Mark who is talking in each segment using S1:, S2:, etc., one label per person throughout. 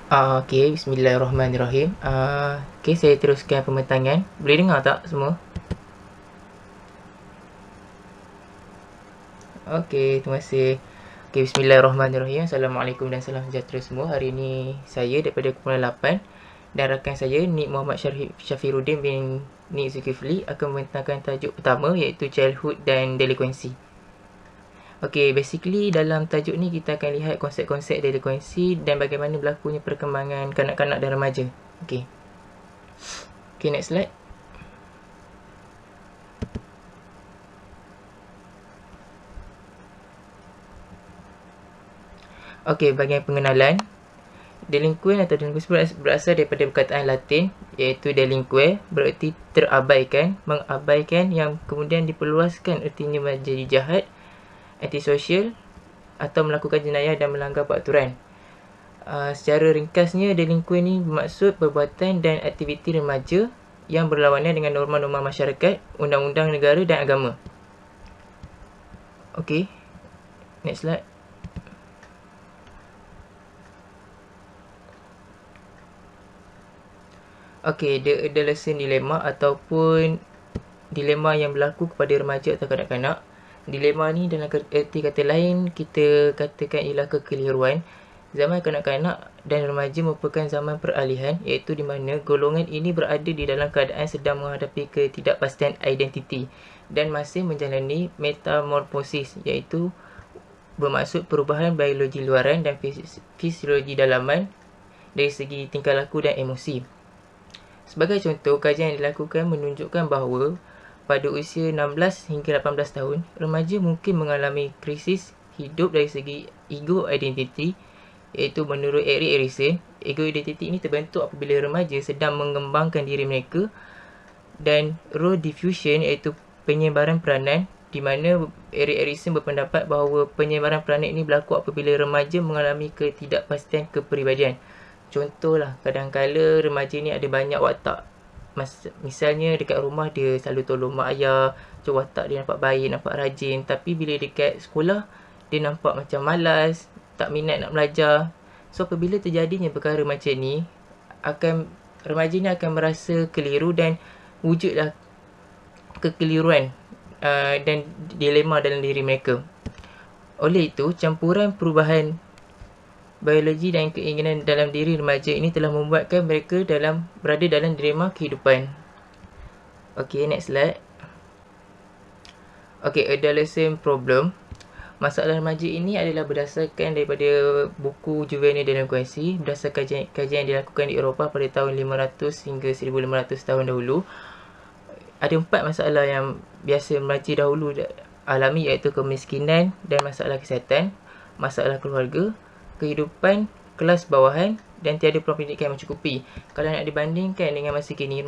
S1: Okey, bismillahirrahmanirrahim. Okey, saya teruskan pembentangan. Boleh dengar tak semua? Okey, terima kasih. Okey, bismillahirrahmanirrahim. Assalamualaikum dan salam sejahtera semua. Hari ini saya daripada Kumpulan 8 dan rakan saya Nik Muhammad Syafiruddin bin Nik Zulkifli akan membentangkan tajuk pertama iaitu childhood dan delinquency. Okey, basically dalam tajuk ni kita akan lihat konsep-konsep delinquency dan bagaimana berlakunya perkembangan kanak-kanak dan remaja. Okey. Okey, next slide. Okey, bahagian pengenalan. Delinquent atau delinquency berasal daripada perkataan Latin iaitu delinque, bererti terabaikan, mengabaikan yang kemudian diperluaskan ertinya menjadi jahat, antisosial atau melakukan jenayah dan melanggar peraturan. Secara ringkasnya, delinquent ni bermaksud perbuatan dan aktiviti remaja yang berlawanan dengan norma-norma masyarakat, undang-undang negara dan agama. Okey, next slide. Okey, the adolescent dilemma ataupun dilema yang berlaku kepada remaja atau kanak-kanak. Dilema ni dalam erti kata lain kita katakan ialah kekeliruan. Zaman kanak-kanak dan remaja merupakan zaman peralihan iaitu di mana golongan ini berada di dalam keadaan sedang menghadapi ketidakpastian identiti dan masih menjalani metamorfosis iaitu bermaksud perubahan biologi luaran dan fisiologi dalaman dari segi tingkah laku dan emosi. Sebagai contoh, kajian yang dilakukan menunjukkan bahawa pada usia 16 hingga 18 tahun, remaja mungkin mengalami krisis hidup dari segi ego identity iaitu menurut Erik Erikson, ego identity ini terbentuk apabila remaja sedang mengembangkan diri mereka dan role diffusion iaitu penyebaran peranan di mana Erik Erikson berpendapat bahawa penyebaran peranan ini berlaku apabila remaja mengalami ketidakpastian kepribadian. Contohlah, kadang-kala remaja ni ada banyak watak. Misalnya dekat rumah dia selalu tolong mak ayah, macam watak dia nampak baik, nampak rajin. Tapi bila dekat sekolah, dia nampak macam malas, tak minat nak belajar. So apabila terjadinya perkara macam ni, remaja ni akan merasa keliru dan wujudlah kekeliruan dan dilema dalam diri mereka. Oleh itu, campuran perubahan biologi dan keinginan dalam diri remaja ini telah membuatkan mereka berada dalam dilema kehidupan. Okey, next slide. Okey, adolescent problem. Masalah remaja ini adalah berdasarkan daripada buku Juvenile Delinquency, berdasarkan kajian yang dilakukan di Eropah pada tahun 500 hingga 1500 tahun dahulu. Ada 4 masalah yang biasa remaja dahulu alami iaitu kemiskinan dan masalah kesihatan, masalah keluarga, kehidupan kelas bawahan dan tiada peluang pendidikan yang mencukupi. Kalau nak dibandingkan dengan masa kini,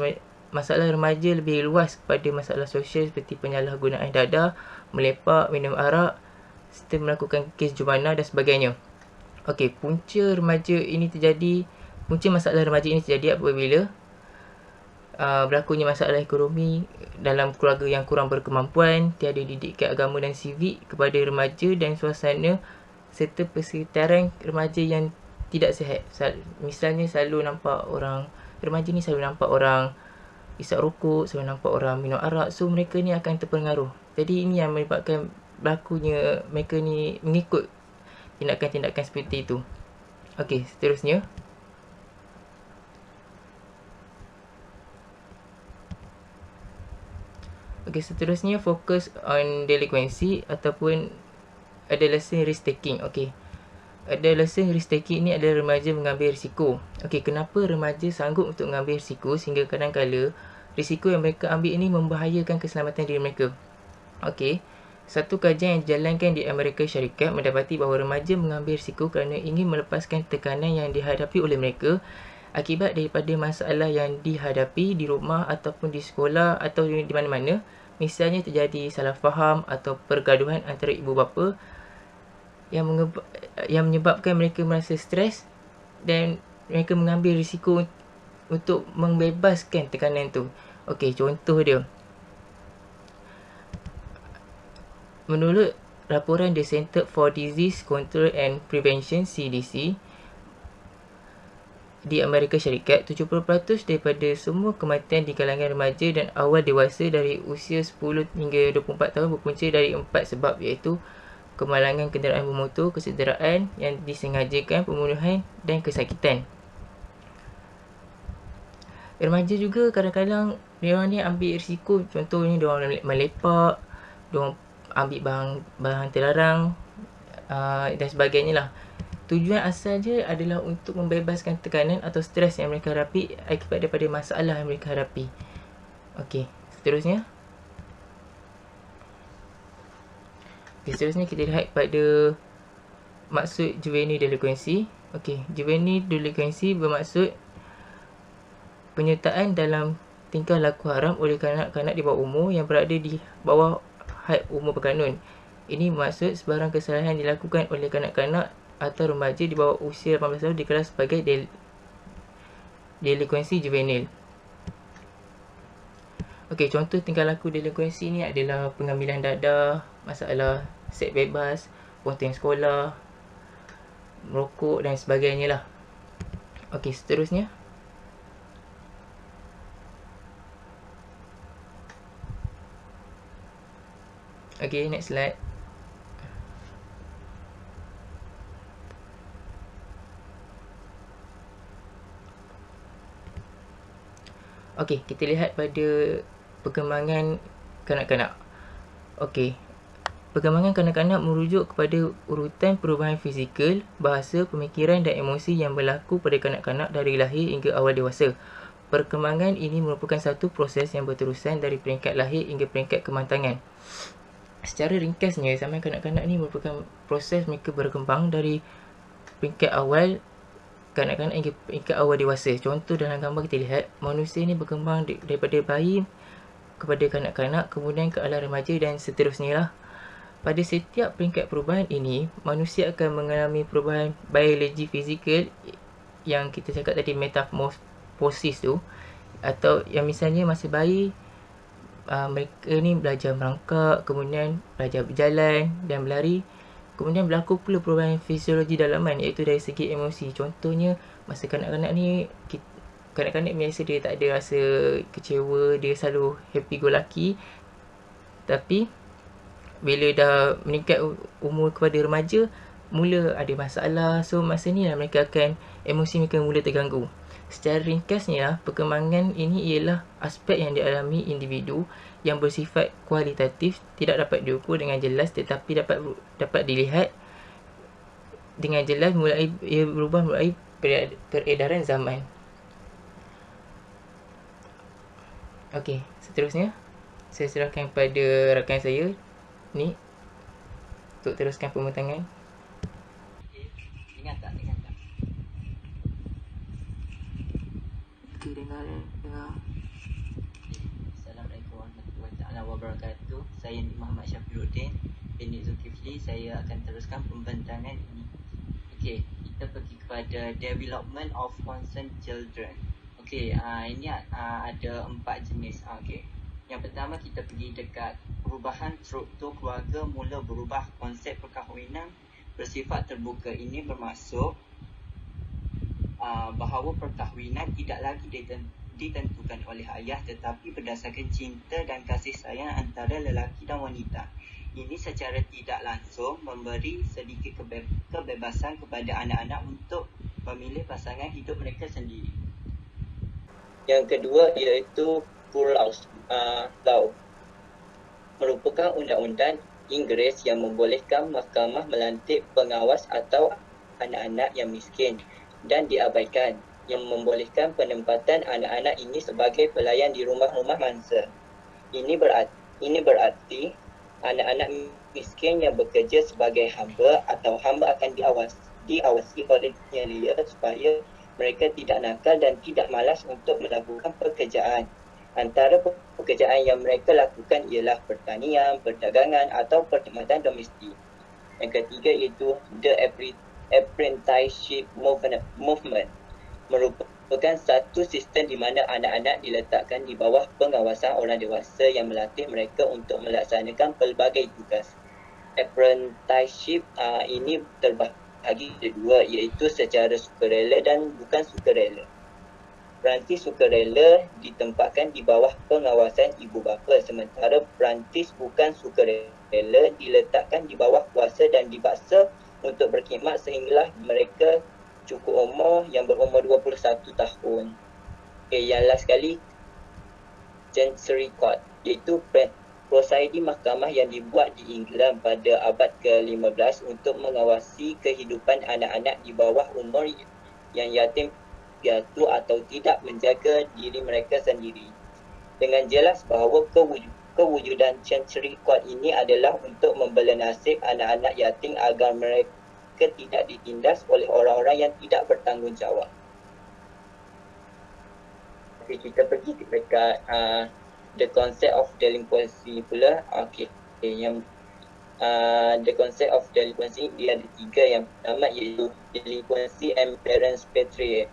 S1: masalah remaja lebih luas kepada masalah sosial seperti penyalahgunaan dadah, melepak, minum arak serta melakukan kes jumana dan sebagainya. Okey, punca masalah remaja ini terjadi apabila berlakunya masalah ekonomi dalam keluarga yang kurang berkemampuan, tiada didikan agama dan sivik kepada remaja dan suasana serta persekitaran remaja yang tidak sihat. Misalnya remaja ni selalu nampak orang isap rokok, selalu nampak orang minum arak. So mereka ni akan terpengaruh. Jadi ini yang menyebabkan berlakunya mereka ni mengikut tindakan-tindakan seperti itu. Okey, seterusnya. Okey, seterusnya fokus on delinquency ataupun adolescent risk taking. Okey. Adolescent risk taking ni adalah remaja mengambil risiko. Okey, kenapa remaja sanggup untuk mengambil risiko sehingga kadang-kala risiko yang mereka ambil ini membahayakan keselamatan diri mereka. Okey. Satu kajian yang dijalankan di Amerika Syarikat mendapati bahawa remaja mengambil risiko kerana ingin melepaskan tekanan yang dihadapi oleh mereka akibat daripada masalah yang dihadapi di rumah ataupun di sekolah atau di mana-mana. Misalnya terjadi salah faham atau pergaduhan antara ibu bapa yang menyebabkan mereka merasa stres dan mereka mengambil risiko untuk membebaskan tekanan tu. Okey, contoh dia. Menurut laporan The Center for Disease Control and Prevention (CDC), di Amerika Syarikat, 70% daripada semua kematian di kalangan remaja dan awal dewasa dari usia 10 hingga 24 tahun berpunca dari 4 sebab, iaitu kemalangan kenderaan bermotor, kesederaan yang disengajakan, pembunuhan dan kesakitan. Remaja juga kadang-kadang diorang ni ambil risiko, contohnya diorang melepak, diorang ambil bahan terlarang dan sebagainya lah. Tujuan asalnya adalah untuk membebaskan tekanan atau stres yang mereka hadapi akibat daripada masalah yang mereka hadapi. Okey, seterusnya. Seterusnya kita lihat pada maksud juvenile delinquency. Okey, juvenile delinquency bermaksud penyertaan dalam tingkah laku haram oleh kanak-kanak di bawah umur yang berada di bawah had umur berkanun. Ini maksud sebarang kesalahan dilakukan oleh kanak-kanak atau remaja di bawah usia 18 tahun dikelas sebagai delinquency juvenile. Okey, contoh tingkah laku delinquency ni adalah pengambilan dadah, masalah seks bebas, ponteng sekolah, merokok dan sebagainya lah. Okey, seterusnya. Okey, next slide. Okey, kita lihat pada perkembangan kanak-kanak. Okey, perkembangan kanak-kanak merujuk kepada urutan perubahan fizikal, bahasa, pemikiran dan emosi yang berlaku pada kanak-kanak dari lahir hingga awal dewasa. Perkembangan ini merupakan satu proses yang berterusan dari peringkat lahir hingga peringkat kematangan. Secara ringkasnya, zaman kanak-kanak ni merupakan proses mereka berkembang dari peringkat awal kanak-kanak hingga peringkat awal dewasa. Contoh dalam gambar kita lihat, manusia ni berkembang daripada bayi kepada kanak-kanak, kemudian ke arah remaja dan seterusnya lah. Pada setiap peringkat perubahan ini, manusia akan mengalami perubahan biologi fizikal yang kita cakap tadi, metamorphosis tu, atau yang misalnya masa bayi mereka ni belajar merangkak, kemudian belajar berjalan dan berlari. Kemudian berlaku pula perubahan fisiologi dalaman, iaitu dari segi emosi. Contohnya, masa kanak-kanak ni, kanak-kanak biasa dia tak ada rasa kecewa, dia selalu happy go lucky. Tapi bila dah meningkat umur kepada remaja, mula ada masalah. So masa ni lah mereka akan, emosi mereka mula terganggu. Secara ringkasnya, perkembangan ini ialah aspek yang dialami individu yang bersifat kualitatif, tidak dapat diukur dengan jelas tetapi dapat dilihat dengan jelas ia berubah mulai peredaran zaman. Okey, seterusnya saya serahkan pada rakan saya ni untuk teruskan pembentangan.
S2: Ingat tak?
S1: Okey, dengar.
S2: Assalamualaikum warahmatullahi wabarakatuh. Saya Muhammad Syafiruddin bin Zulkifli. Saya akan teruskan pembentangan ini. Okey, kita pergi kepada development of concerned children. Okey, ini ada 4 jenis. Okey. Yang pertama kita pergi dekat perubahan struktur keluarga mula berubah, konsep perkahwinan bersifat terbuka. Ini bermaksud bahawa perkahwinan tidak lagi ditentukan oleh ayah tetapi berdasarkan cinta dan kasih sayang antara lelaki dan wanita. Ini secara tidak langsung memberi sedikit kebebasan kepada anak-anak untuk memilih pasangan hidup mereka sendiri. Yang kedua iaitu Poor-Laws Law, merupakan undang-undang Inggeris yang membolehkan mahkamah melantik pengawas atau anak-anak yang miskin dan diabaikan, yang membolehkan penempatan anak-anak ini sebagai pelayan di rumah-rumah mangsa. Ini berarti anak-anak miskin yang bekerja sebagai hamba atau hamba akan diawasi oleh penyelia supaya mereka tidak nakal dan tidak malas untuk melakukan pekerjaan. Antara pekerjaan yang mereka lakukan ialah pertanian, perdagangan atau perkhidmatan domestik. Yang ketiga iaitu the apprenticeship movement, merupakan satu sistem di mana anak-anak diletakkan di bawah pengawasan orang dewasa yang melatih mereka untuk melaksanakan pelbagai tugas. Apprenticeship ini terbahasa dibahagi kedua, iaitu secara sukarela dan bukan sukarela. Perantis sukarela ditempatkan di bawah pengawasan ibu bapa, sementara perantis bukan sukarela diletakkan di bawah kuasa dan dipaksa untuk berkhidmat sehinggalah mereka cukup umur yang berumur 21 tahun. Yang last sekali, Chancery Court, iaitu prosedi mahkamah yang dibuat di England pada abad ke-15 untuk mengawasi kehidupan anak-anak di bawah umur yang yatim piatu atau tidak menjaga diri mereka sendiri. Dengan jelas bahawa kewujudan Chancery Court ini adalah untuk membela nasib anak-anak yatim agar mereka tidak ditindas oleh orang-orang yang tidak bertanggungjawab. Okay, kita pergi dekat the concept of delinquency pula. Yang the concept of delinquency dia ada 3. Yang pertama iaitu delinquency and parents betrayal.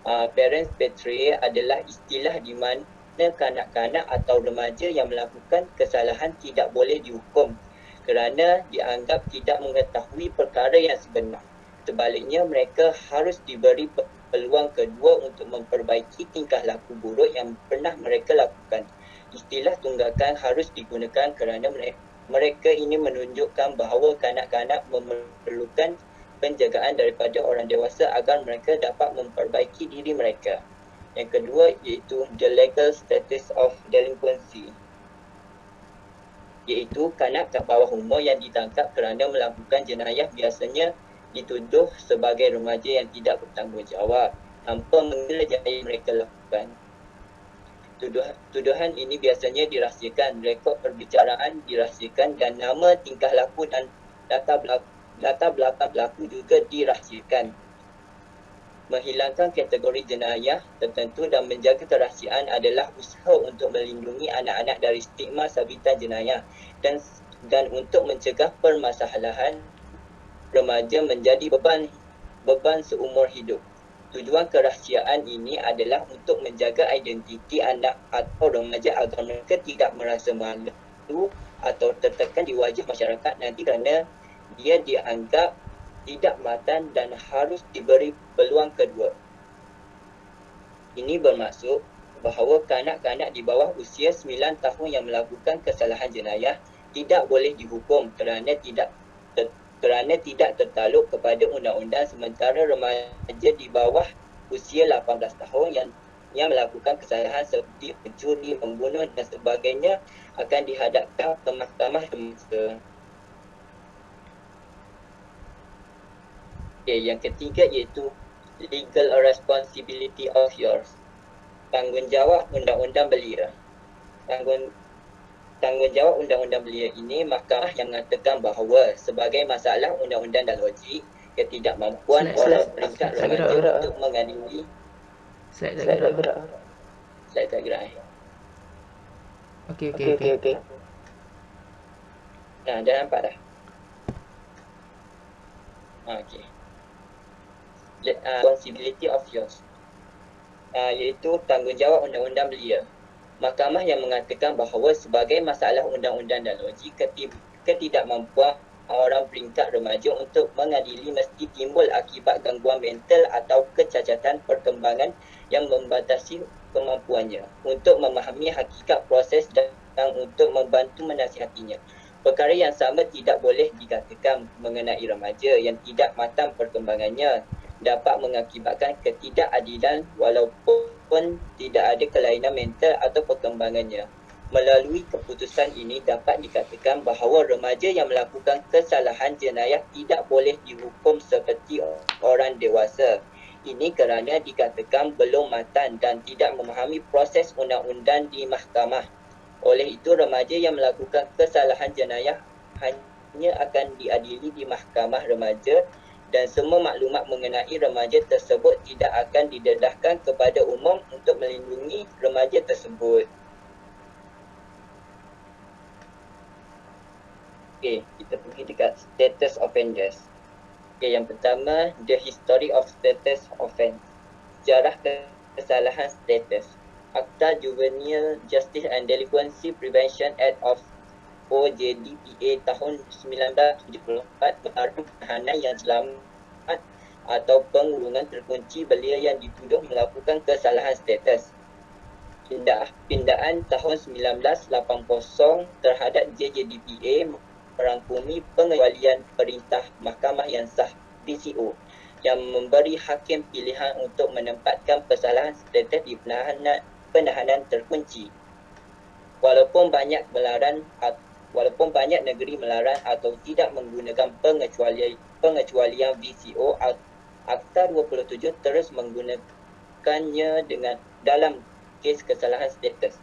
S2: Parents betrayal adalah istilah di mana kanak-kanak atau remaja yang melakukan kesalahan tidak boleh dihukum kerana dianggap tidak mengetahui perkara yang sebenar. Sebaliknya, mereka harus diberi peluang kedua untuk memperbaiki tingkah laku buruk yang pernah mereka lakukan. Istilah tunggakan harus digunakan kerana mereka ini menunjukkan bahawa kanak-kanak memerlukan penjagaan daripada orang dewasa agar mereka dapat memperbaiki diri mereka. Yang kedua iaitu the legal status of delinquency, iaitu kanak kat bawah umur yang ditangkap kerana melakukan jenayah biasanya dituduh sebagai remaja yang tidak bertanggungjawab tanpa mengira jenayah mereka lakukan. Tuduhan ini biasanya dirahsiakan, rekod perbicaraan dirahsiakan dan nama, tingkah laku dan data belakang pelaku juga dirahsiakan. Menghilangkan kategori jenayah tertentu dan menjaga kerahsiaan adalah usaha untuk melindungi anak-anak dari stigma sabitan jenayah dan untuk mencegah permasalahan remaja menjadi beban seumur hidup. Tujuan kerahsiaan ini adalah untuk menjaga identiti anak atau remaja agar mereka tidak merasa malu atau tertekan di wajah masyarakat nanti kerana dia dianggap tidak mapan dan harus diberi peluang kedua. Ini bermaksud bahawa kanak-kanak di bawah usia 9 tahun yang melakukan kesalahan jenayah tidak boleh dihukum kerana tidak tertaluk kepada undang-undang, sementara remaja di bawah usia 18 tahun yang melakukan kesalahan seperti mencuri, membunuh dan sebagainya akan dihadapkan ke mahkamah semasa. Yang ketiga iaitu legal responsibility of yours. Tanggungjawab undang-undang belia. Tanggungjawab undang-undang belia ini mahkamah yang mengatakan bahawa sebagai masalah undang-undang dan logik, ketidakmampuan orang peringkat remaja untuk mengadili.
S1: Slide tak gerak.
S2: Slide tak gerak.
S1: Okey.
S2: Dah nampak dah? Okey. Responsibility of yours, iaitu tanggungjawab undang-undang belia. Mahkamah yang mengatakan bahawa sebagai masalah undang-undang dan logik, ketidakmampuan orang peringkat remaja untuk mengadili mesti timbul akibat gangguan mental atau kecacatan perkembangan yang membatasi kemampuannya untuk memahami hakikat proses dan untuk membantu menasihatinya. Perkara yang sama tidak boleh dikatakan mengenai remaja yang tidak matang perkembangannya, dapat mengakibatkan ketidakadilan walaupun tidak ada kelainan mental atau perkembangannya. Melalui keputusan ini dapat dikatakan bahawa remaja yang melakukan kesalahan jenayah tidak boleh dihukum seperti orang dewasa. Ini kerana dikatakan belum matang dan tidak memahami proses undang-undang di mahkamah. Oleh itu, remaja yang melakukan kesalahan jenayah hanya akan diadili di mahkamah remaja dan semua maklumat mengenai remaja tersebut tidak akan didedahkan kepada umum untuk melindungi remaja tersebut. Okey, kita pergi dekat status offenders. Okey, yang pertama, the history of status offence. Sejarah kesalahan status. Akta Juvenile Justice and Delinquency Prevention Act of OJDPA tahun 1974 melarang penahanan yang selama atau pengurungan terkunci belia yang dituduh melakukan kesalahan status. Pindaan tahun 1980 terhadap JJDPA merangkumi pengecualian perintah mahkamah yang sah (PCO) yang memberi hakim pilihan untuk menempatkan kesalahan status di penahanan terkunci. Walaupun banyak negeri melarang atau tidak menggunakan pengecualian VCO, Akta 27 terus menggunakannya dalam kes kesalahan status.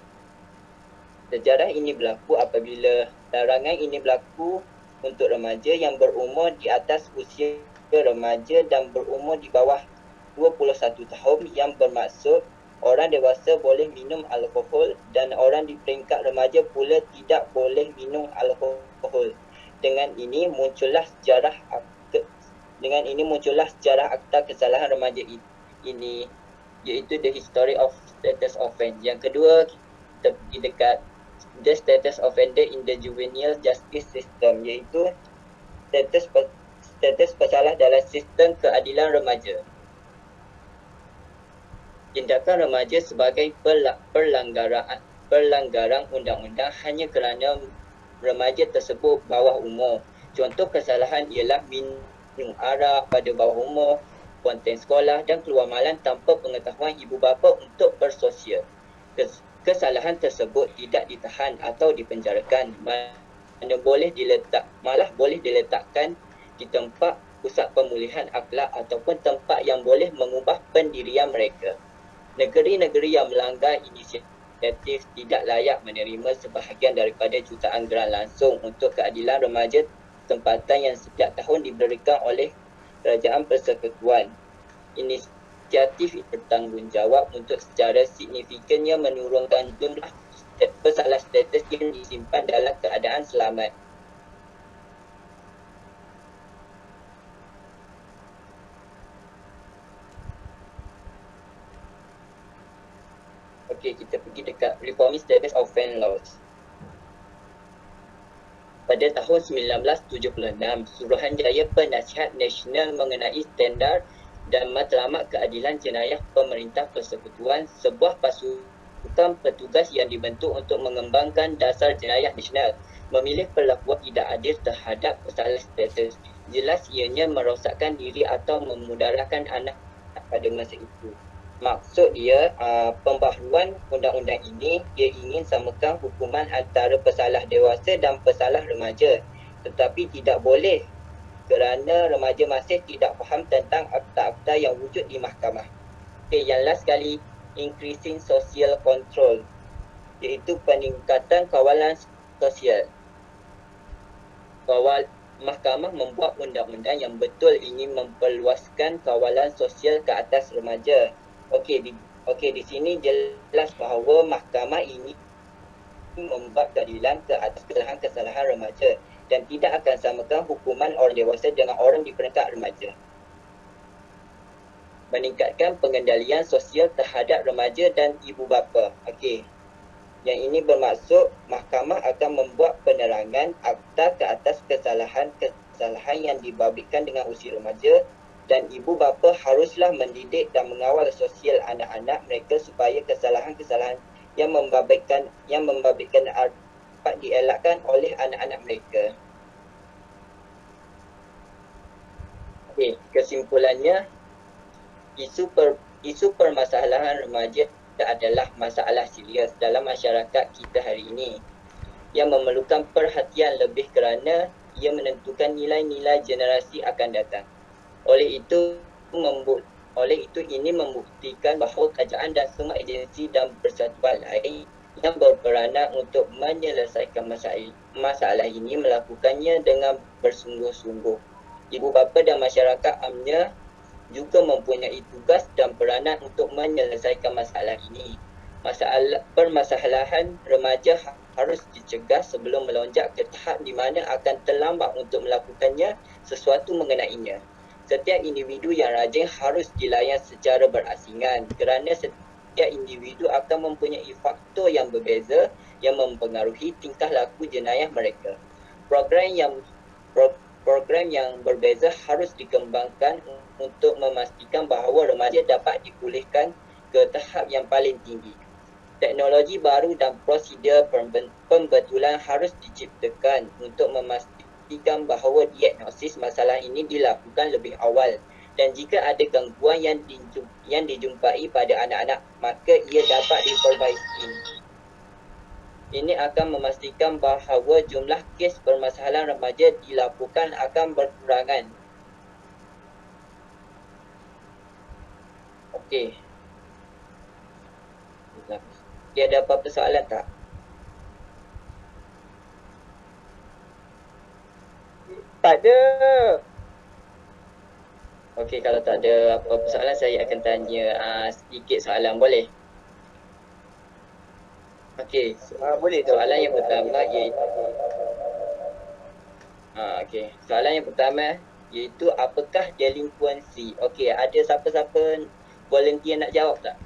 S2: Sejarah ini berlaku apabila larangan ini berlaku untuk remaja yang berumur di atas usia remaja dan berumur di bawah 21 tahun, yang bermaksud orang dewasa boleh minum alkohol dan orang di peringkat remaja pula tidak boleh minum alkohol. Dengan ini muncullah sejarah Akta Kesalahan Remaja ini, iaitu The History of Status Offence. Yang kedua, kita pergi dekat The Status Offender in the Juvenile Justice System, iaitu status pesalah dalam sistem keadilan remaja. Tindakan remaja sebagai pelanggaran undang-undang hanya kerana remaja tersebut bawah umur. Contoh kesalahan ialah minum arak pada bawah umur, konten sekolah dan keluar malam tanpa pengetahuan ibu bapa untuk bersosial. Kesalahan tersebut tidak ditahan atau dipenjarakan, malah boleh diletakkan di tempat pusat pemulihan akhlak ataupun tempat yang boleh mengubah pendirian mereka. Negeri-negeri yang melanggar inisiatif tidak layak menerima sebahagian daripada jutaan geran langsung untuk keadilan remaja tempatan yang setiap tahun diberikan oleh Kerajaan Persekutuan. Inisiatif bertanggungjawab untuk secara signifikannya menurunkan jumlah pesalah status yang disimpan dalam keadaan selamat. Okey, kita pergi dekat Reforming Status Offence Laws. Pada tahun 1976, Suruhanjaya Penasihat Nasional mengenai Standard dan Matlamat Keadilan Jenayah Pemerintah Persekutuan, sebuah pasukan petugas yang dibentuk untuk mengembangkan dasar jenayah nasional, memilih perlakuan tidak adil terhadap pesalah status. Jelas ianya merosakkan diri atau memudaratkan anak pada masa itu. Maksud dia, pembaharuan undang-undang ini, dia ingin samakan hukuman antara pesalah dewasa dan pesalah remaja. Tetapi tidak boleh kerana remaja masih tidak faham tentang akta-akta yang wujud di mahkamah. Okay, yang last sekali, increasing social control, iaitu peningkatan kawalan sosial. Mahkamah membuat undang-undang yang betul ingin memperluaskan kawalan sosial ke atas remaja. Okey, di sini jelas bahawa mahkamah ini membuat keadilan ke atas kesalahan remaja dan tidak akan samakan hukuman orang dewasa dengan orang di peringkat remaja. Meningkatkan pengendalian sosial terhadap remaja dan ibu bapa. Okey. Yang ini bermaksud mahkamah akan membuat penerangan akta ke atas kesalahan yang dibabitkan dengan usia remaja, dan ibu bapa haruslah mendidik dan mengawal sosial anak-anak mereka supaya kesalahan-kesalahan yang membabitkan dapat dielakkan oleh anak-anak mereka. Okey, kesimpulannya, isu permasalahan remaja adalah masalah serius dalam masyarakat kita hari ini yang memerlukan perhatian lebih kerana ia menentukan nilai-nilai generasi akan datang. Oleh itu ini membuktikan bahawa kerajaan dan semua agensi dan persatuan lain yang berperanan untuk menyelesaikan masalah ini melakukannya dengan bersungguh-sungguh. Ibu bapa dan masyarakat amnya juga mempunyai tugas dan peranan untuk menyelesaikan masalah ini. Permasalahan remaja harus dicegah sebelum melonjak ke tahap di mana akan terlambat untuk melakukannya sesuatu mengenainya. Setiap individu yang rajin harus dilayan secara berasingan kerana setiap individu akan mempunyai faktor yang berbeza yang mempengaruhi tingkah laku jenayah mereka. program yang berbeza harus dikembangkan untuk memastikan bahawa remaja dapat dipulihkan ke tahap yang paling tinggi. Teknologi baru dan prosedur pembetulan harus diciptakan untuk memastikan bahawa diagnosis masalah ini dilakukan lebih awal, dan jika ada gangguan yang dijumpai pada anak-anak, maka ia dapat diperbaiki. Ini akan memastikan bahawa jumlah kes permasalahan remaja dilaporkan akan berkurangan. Okey. Dia ada apa-apa soalan tak?
S3: Tak ada.
S2: Okey, kalau tak ada apa-apa soalan, saya akan tanya sedikit soalan, boleh? Okey,
S3: Boleh tu.
S2: soalan yang pertama iaitu soalan yang pertama iaitu apakah delinkuensi? Okey, ada siapa-siapa volunteer nak jawab tak?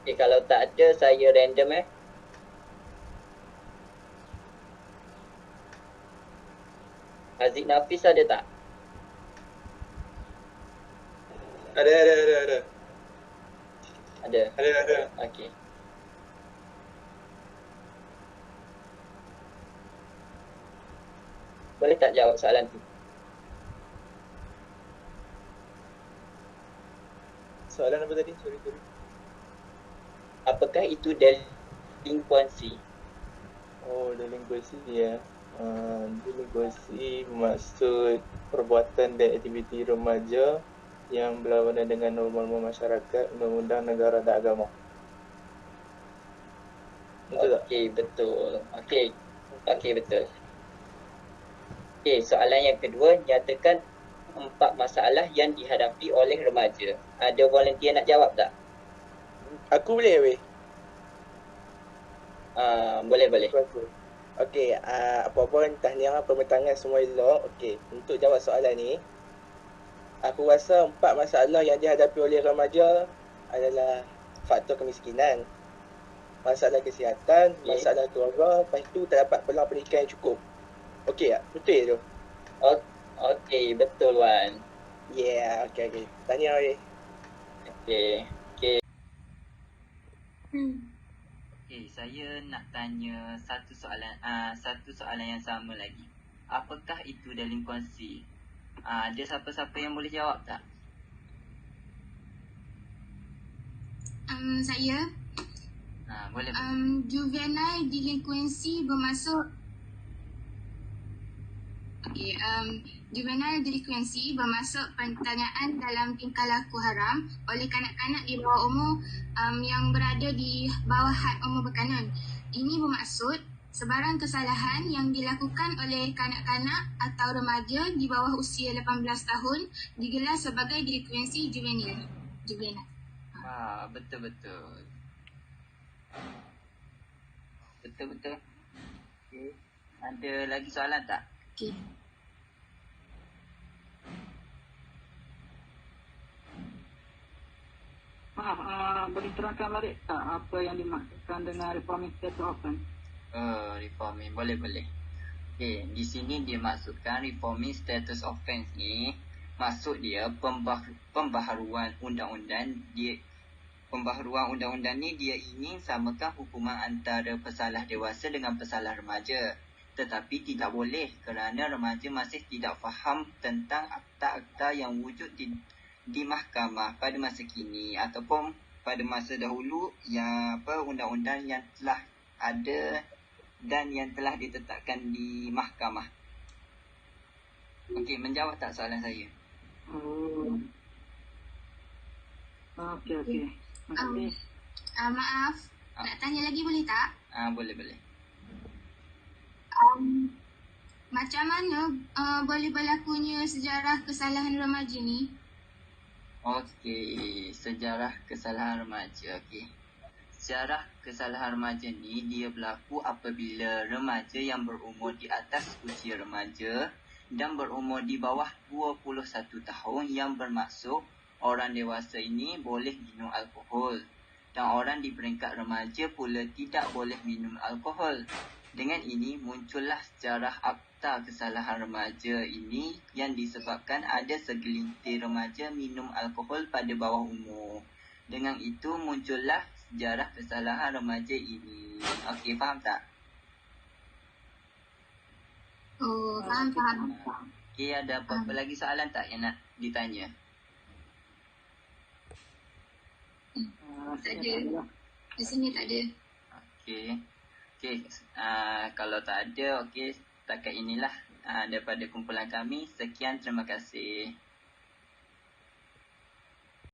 S2: Okey, kalau tak ada, saya random Aziz Nafis ada tak?
S3: Ada.
S2: Ada. Okey. Boleh tak jawab soalan tu?
S3: Soalan apa tadi? Sorry.
S2: Apakah itu delinkuensi?
S3: Oh, delinkuensi ya. Delinkuensi bermaksud perbuatan dan aktiviti remaja yang berlawanan dengan norma-norma masyarakat, undang-undang negara dan agama. Betul tak?
S2: Okey, betul. Okey, betul. Okey, soalan yang kedua, nyatakan 4 masalah yang dihadapi oleh remaja. Ada volunteer nak jawab tak?
S4: Aku boleh weh.
S2: Boleh.
S4: Okey, apa-apa tahniah pembentangan semua elok. Okey, untuk jawab soalan ni, aku rasa 4 masalah yang dihadapi oleh remaja adalah faktor kemiskinan, masalah kesihatan, masalah keluarga, lepas tu tak dapat peluang pendidikan yang cukup. Okey tak? Betul tu?
S2: Okey, betul Wan.
S4: Yeah, okey. Tahniah weh.
S2: Okey, saya nak tanya satu soalan yang sama lagi. Apakah itu delinkuensi? Ada siapa-siapa yang boleh jawab tak?
S5: Saya.
S2: Boleh.
S5: Juvenile delinquency bermaksud juvenile delinquency bermaksud pertanyaan dalam tingkah laku haram oleh kanak-kanak di bawah umur yang berada di bawah had umur berkanun. Ini bermaksud sebarang kesalahan yang dilakukan oleh kanak-kanak atau remaja di bawah usia 18 tahun digelar sebagai delinquency juvenile.
S2: Betul. Okay. Ada lagi soalan tak?
S5: Okey.
S6: Boleh terangkan balik tak apa yang dimaksudkan dengan reforming status offence?
S2: Reforming, boleh. Okay, di sini dia maksudkan reforming status offence ni, maksud dia pembaharuan undang-undang ni dia ingin samakan hukuman antara pesalah dewasa dengan pesalah remaja. Tetapi tidak boleh kerana remaja masih tidak faham tentang akta-akta yang wujud di mahkamah pada masa kini ataupun pada masa dahulu, yang undang-undang yang telah ada dan yang telah ditetapkan di mahkamah. Okey, menjawab tak soalan saya?
S6: Okey. Terima kasih.
S5: Maaf, nak tanya lagi boleh tak?
S2: Boleh.
S5: Macam mana boleh berlakunya sejarah kesalahan remaja ni?
S2: Okey, sejarah kesalahan remaja. Okey. Sejarah kesalahan remaja ni dia berlaku apabila remaja yang berumur di atas usia remaja dan berumur di bawah 21 tahun, yang bermaksud orang dewasa ini boleh minum alkohol dan orang di peringkat remaja pula tidak boleh minum alkohol. Dengan ini muncullah sejarah akta kesalahan remaja ini yang disebabkan ada segelintir remaja minum alkohol pada bawah umur. Dengan itu muncullah sejarah kesalahan remaja ini. Okey, faham tak?
S5: Oh, faham.
S2: Okey, ada apa-apa lagi soalan tak yang nak ditanya?
S5: Tak ada. Di sini tak ada.
S2: Okey. Kalau tak ada, okey, setakat inilah daripada kumpulan kami. Sekian, terima kasih.